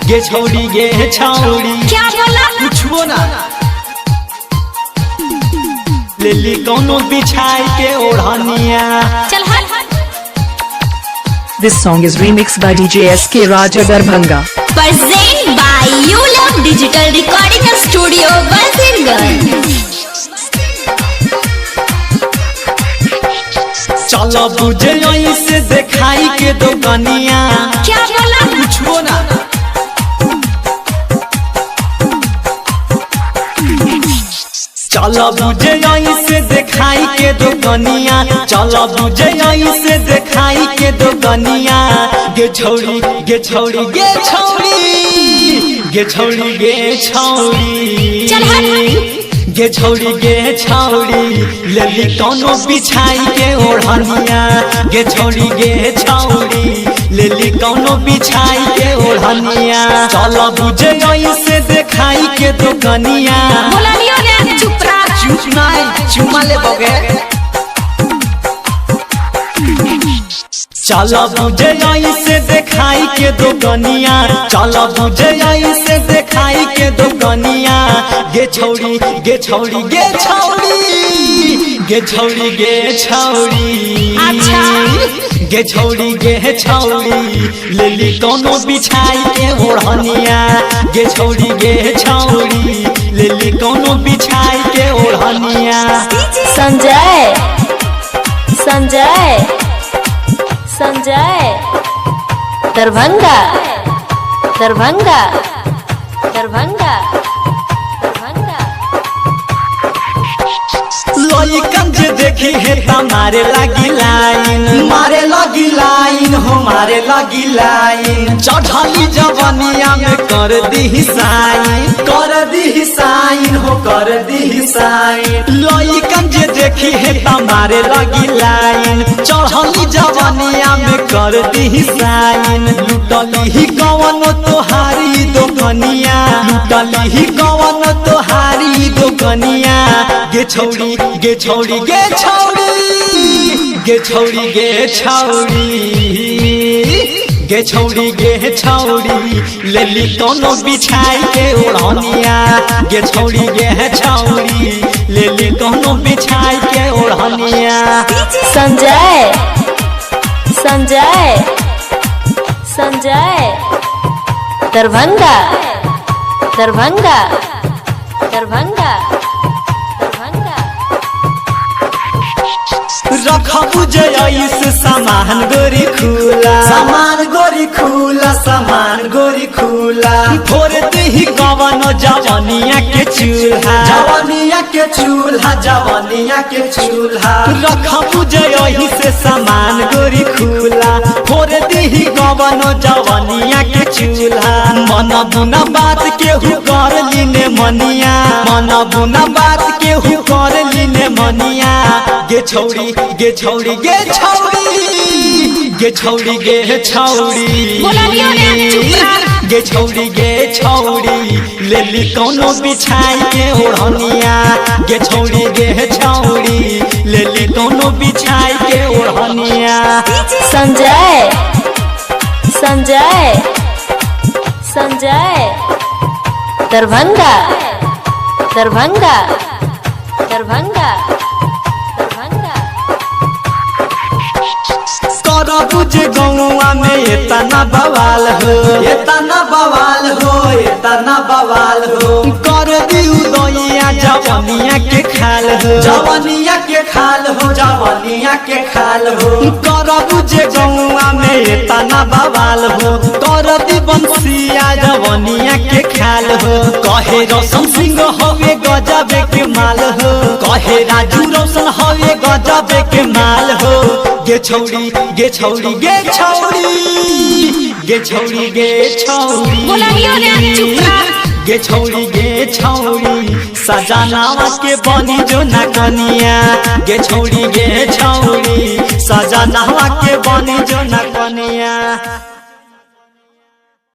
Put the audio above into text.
गे छौड़ी गे छौड़ी क्या बोला कुछो ना लेली कोनो बिछाई के ओढ़निया। चल हट। This song is remixed by DJ SK Raja Darbhanga. Present by You Love Digital Recording Studio Basirganj। चलो बुझे से दिखाई के दुकानिया। क्या बोला कुछो ना चलो बुझे से दिखाई के दुकानिया। चलो बुझे से दिखाई के दुकानिया। गे छौड़ी गे छौड़ी गे छौड़ी गे छौड़ी गे छौड़ी चल हट। गे छौड़ी गे छौड़ी लेली कोनो बिछाई के ओढ़निया। गे छौड़ी गे छौड़ी लेली कोनो बिछाई के ओढ़निया। चलो बुझे से दिखाई के दुकानिया। बोला नहीं रे चुप रह। चुप नहीं चुमा ले बोगे। चलो बुझे से दिखाई के दुकानिया। चलो बुझे से दिखाई के दुकानिया। गे छौड़ी गे छौड़ी गे छौड़ी गे छौड़ी गे छौड़ी अच्छा। गे छौड़ी गे छौड़ी लेली कोनो बिछाई के ओढ़निया। गे छौड़ी गे छौड़ी लेली कोनो बिछाई के ओढ़निया। संजय संजय संजय दरभंगा दरभंगा दरभंगा दरभंगा। लइकन जे देखी है मारे लगी लाइन। मारे लगी लाइन हो मारे लगी लाइन। चढ़ली जवनिया में कर दी साइन। कर दी साइन हो कर दी साइन। लइकन जे देखी है मारे लगी लाइन। चढ़ली जवनिया में कर दी साइन। लुटली ही कवन तोहारी दुकनिया। लुटली ही कवन तोहारी दुकनिया। गे छौड़ी गे छौड़ी गे छौड़ी गे छौड़ी गे छौड़ी गे छौड़ी गे छौड़ी लेली कोनो बिछाई के ओढ़निया। गे छौड़ी गे छौड़ी लेली कोनो बिछाई के ओढ़निया। संजय संजय संजय दरभंगा दरभंगा दरभंगा दरभंगा। रखबू जइस सामान गोरी खुला। सामान गोरी खुला सामान गोरी खुला। फोड़ दही कवनो जवनिया के चूल्हा। जवनिया के चूल्हा जवनिया के चूल्हा। रखबू जइस सामान गोरी खुला। फोड़ दही कवनो जवनिया के चूल्हा। मन बुना बात केहू कर लीने मनिया। मन बुना बात केहू कर लीने मनिया। गे छौड़ी गे छौड़ी गे छौड़ी गे छौड़ी गे छौड़ी बोला नहीं रे चुप रह। गे छौड़ी गे छौड़ी लेली कोनो बिछाई के ओढ़निया। गे छौड़ी गे छौड़ी लेली कोनो बिछाई के ओढ़निया। संजय संजय संजय दरभंगा दरभंगा दरभंगा दरभंगा। करबू जे गौवा में इतना बवाल हो। इतना बवाल हो इतना बवाल हो। कर दिउ दैया जवनिया के खाल हो। जवनिया के खाल हो जवनिया के खाल हो। करबू जे गौवा में इतना बवाल हो। कर दी बंसिया जवनिया के खाल हो। कहे रोशन सिंह हवे गजब के माल हो। कहे राजू रोशन हवे गजब के माल हो। गे छौड़ी गे छौड़ी गे छौड़ी गे छौड़ी गे छौड़ी बोला नहीं रे चुप रह। गे छौड़ी गे छौड़ी सजनावा के बनी जो ना कनिया। गे छौड़ी गे छौड़ी सजनावा के बनी जो ना कनिया।